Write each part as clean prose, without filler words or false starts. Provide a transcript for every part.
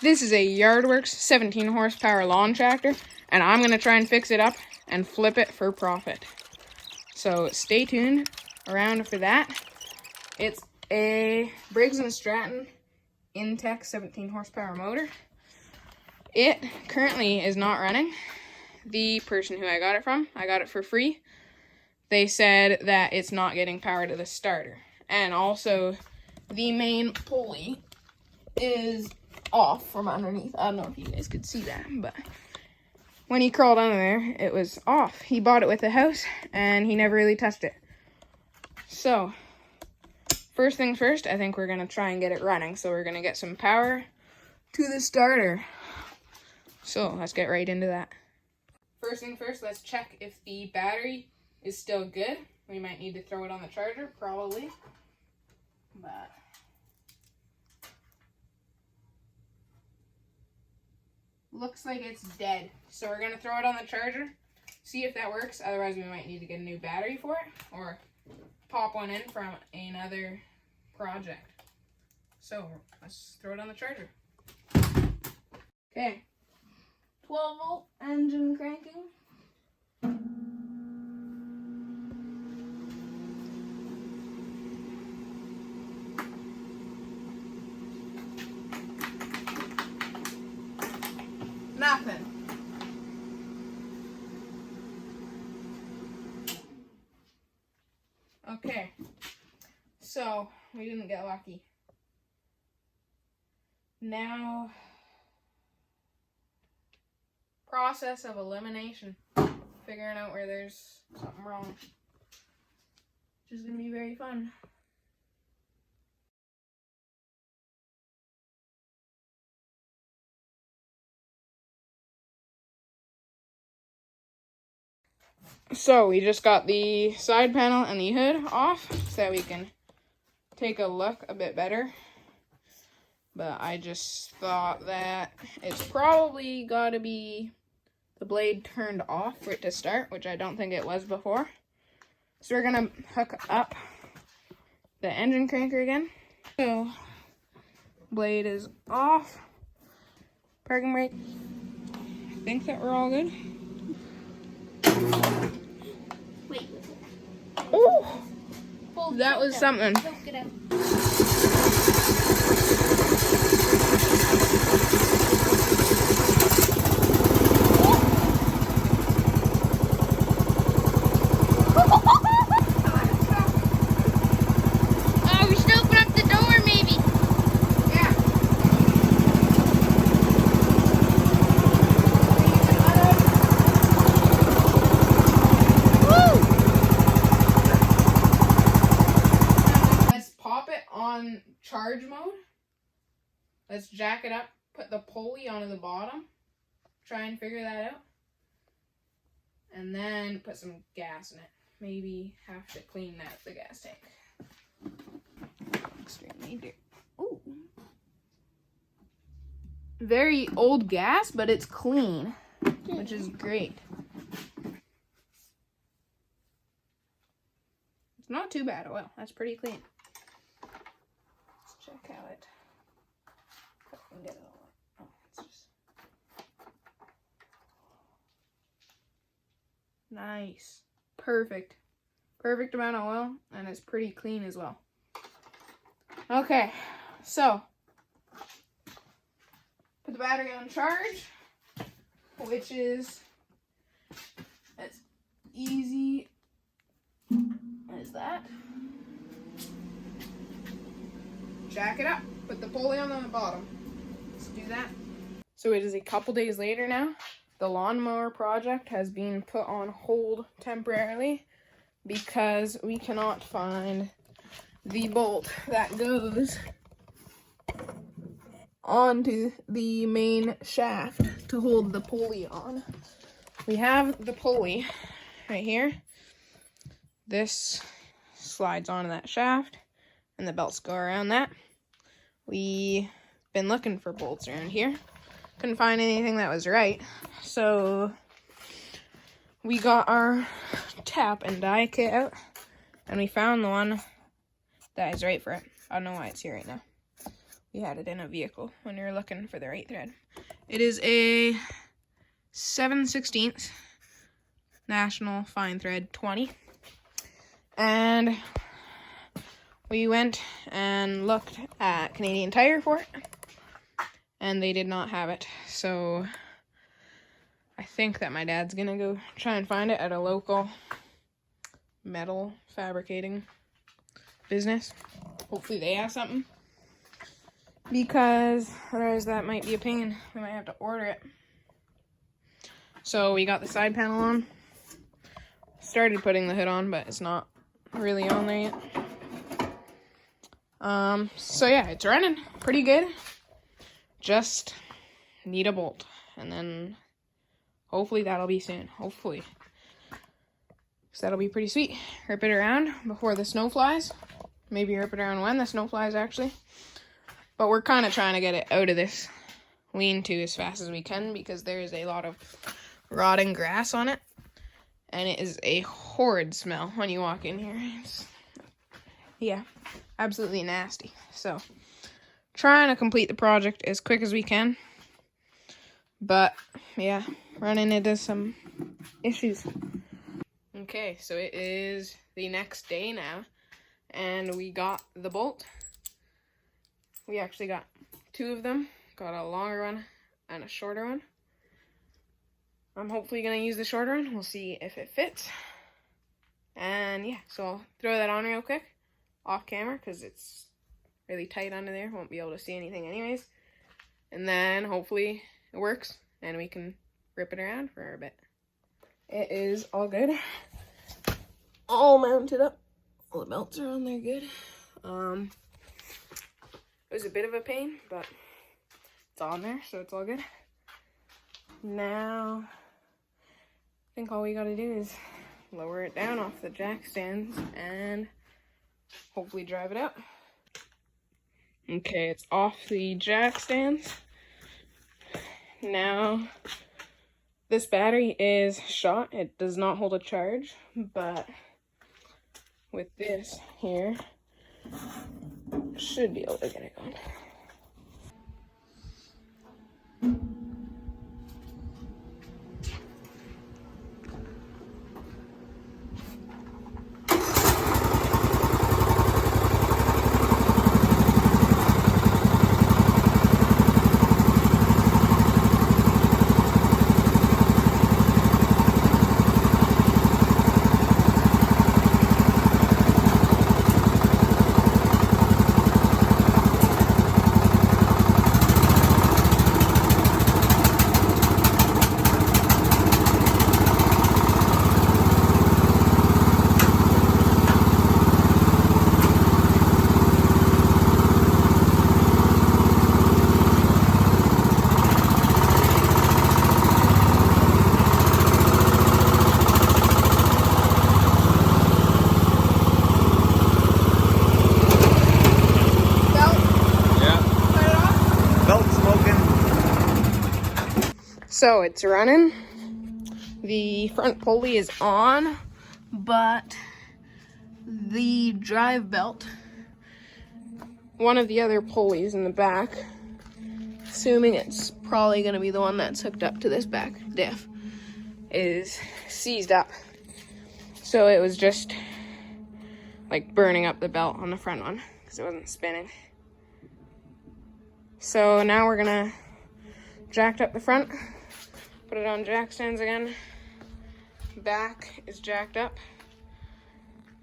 This is a Yardworks 17 horsepower lawn tractor, and I'm going to try and fix it up and flip it for profit. So stay tuned around for that. It's a Briggs & Stratton Intech 17 horsepower motor. It currently is not running. The person who I got it from, I got it for free. They said that it's not getting power to the starter. And also, the main pulley is off from underneath. I don't know if you guys could see that, but when he crawled under there, it was off. He bought it with the house, and he never really touched it. So, first things first, I think we're going to try and get it running. So we're going to get some power to the starter. So, let's get right into that. First thing first, let's check if the battery is still good. We might need to throw it on the charger, probably. But looks like it's dead. So we're going to throw it on the charger, see if that works. Otherwise, we might need to get a new battery for it or pop one in from another project. So let's throw it on the charger. Okay. 12-volt engine cranking. Nothing. Okay. So, we didn't get lucky. Now, process of elimination. Figuring out where there's something wrong. Which is going to be very fun. So, we just got the side panel and the hood off so that we can take a look a bit better. But I just thought that it's probably got to be the blade turned off for it to start, which I don't think it was before. So we're going to hook up the engine cranker again. So, blade is off. Parking brake. I think that we're all good. Wait. Oh! That was something. Choke it out. Oh, we should open up the door, maybe. Yeah. Woo! Let's pop it on charge mode. Let's jack it up, put the pulley onto the bottom, try and figure that out, and then put some gas in it. Maybe have to clean out the gas tank. Extremely dirty. Ooh. Very old gas, but it's clean, which is great. It's not too bad oil. That's pretty clean. Let's check out it. Get it all. Oh, it's just nice. Perfect. Perfect amount of oil, and it's pretty clean as well. Okay, so put the battery on charge, which is as easy as that. Jack it up. Put the pulley on the bottom. Let's do that. So it is a couple days later now. The lawnmower project has been put on hold temporarily because we cannot find the bolt that goes onto the main shaft to hold the pulley on. We have the pulley right here. This slides onto that shaft and the belts go around that. We've been looking for bolts around here. Couldn't find anything that was right. So we got our tap and die kit out and we found the one that is right for it. I don't know why it's here right now. you had it in a vehicle when you're looking for the right thread. It is a 7/16 National Fine Thread 20. And we went and looked at Canadian Tire for it, and they did not have it. So I think that my dad's gonna go try and find it at a local metal fabricating business. Hopefully they have something, because otherwise that might be a pain. We might have to order it. So we got the side panel on. Started putting the hood on, but it's not really on there yet. So yeah, it's running pretty good. Just need a bolt, and then hopefully that'll be soon. Hopefully. So that'll be pretty sweet. Rip it around before the snow flies. Maybe rip it around when the snow flies, actually. But we're kind of trying to get it out of this lean-to as fast as we can, because there is a lot of rotting grass on it. And it is a horrid smell when you walk in here. It's, yeah, absolutely nasty. So, trying to complete the project as quick as we can. But, yeah, running into some issues. Okay, so it is the next day now, and we got the bolt. We actually got two of them. Got a longer one and a shorter one. I'm hopefully going to use the shorter one. We'll see if it fits. And yeah, so I'll throw that on real quick, off camera, because it's really tight under there. Won't be able to see anything anyways. And then hopefully it works, and we can rip it around for a bit. It is all good. All mounted up. All the belts are on there good. It was a bit of a pain, but it's on there, so it's all good. Now, I think all we gotta do is lower it down off the jack stands and hopefully drive it out. Okay, it's off the jack stands. Now, this battery is shot. It does not hold a charge, but with this here, should be able to get it going. So it's running. The front pulley is on, but the drive belt, one of the other pulleys in the back, assuming it's probably going to be the one that's hooked up to this back diff, is seized up. So it was just like burning up the belt on the front one because it wasn't spinning. So now we're going to jack up the front. Put it on jack stands again. Back is jacked up.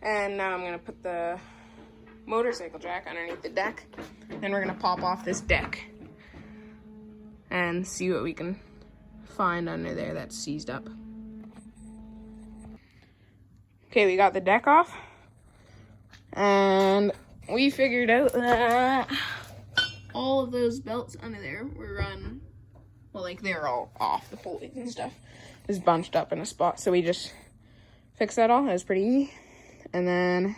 And now I'm gonna put the motorcycle jack underneath the deck. Then we're gonna pop off this deck and see what we can find under there that's seized up. Okay, we got the deck off. And we figured out that all of those belts under there were run, well, like they're all off the pulleys and stuff. It's bunched up in a spot. So we just fixed that all. It was pretty easy. And then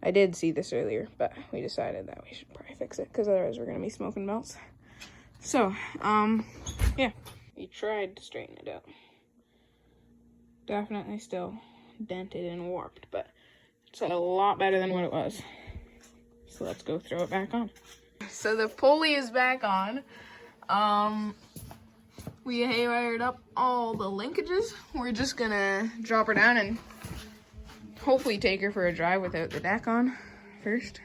I did see this earlier, but we decided that we should probably fix it because otherwise we're going to be smoking belts. So, yeah, we tried to straighten it out. Definitely still dented and warped, but it's a lot better than what it was. So let's go throw it back on. So the pulley is back on. We haywired up all the linkages. We're just gonna drop her down and hopefully take her for a drive without the deck on first.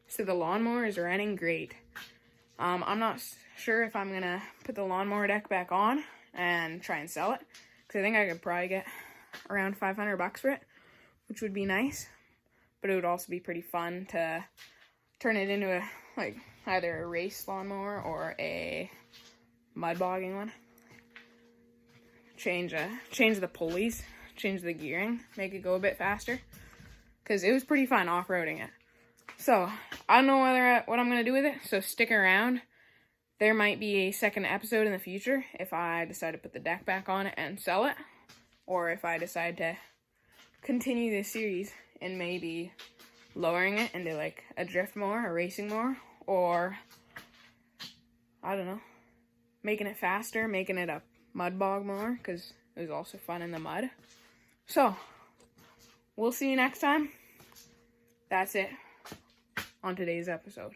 So the lawnmower is running great. I'm not sure if I'm gonna put the lawnmower deck back on and try and sell it, because I think I could probably get around $500 for it, which would be nice. But it would also be pretty fun to turn it into either a race lawnmower or a mud bogging one. Change the pulleys, change the gearing, make it go a bit faster, because it was pretty fun off-roading it. So I don't know what I'm gonna do with it, so stick around. There might be a second episode in the future if I decide to put the deck back on and sell it, or if I decide to continue this series and maybe lowering it into like a drift mower, a racing mower, or I don't know, making it faster, making it a mud bog mower, because it was also fun in the mud. So we'll see you next time. That's it on today's episode.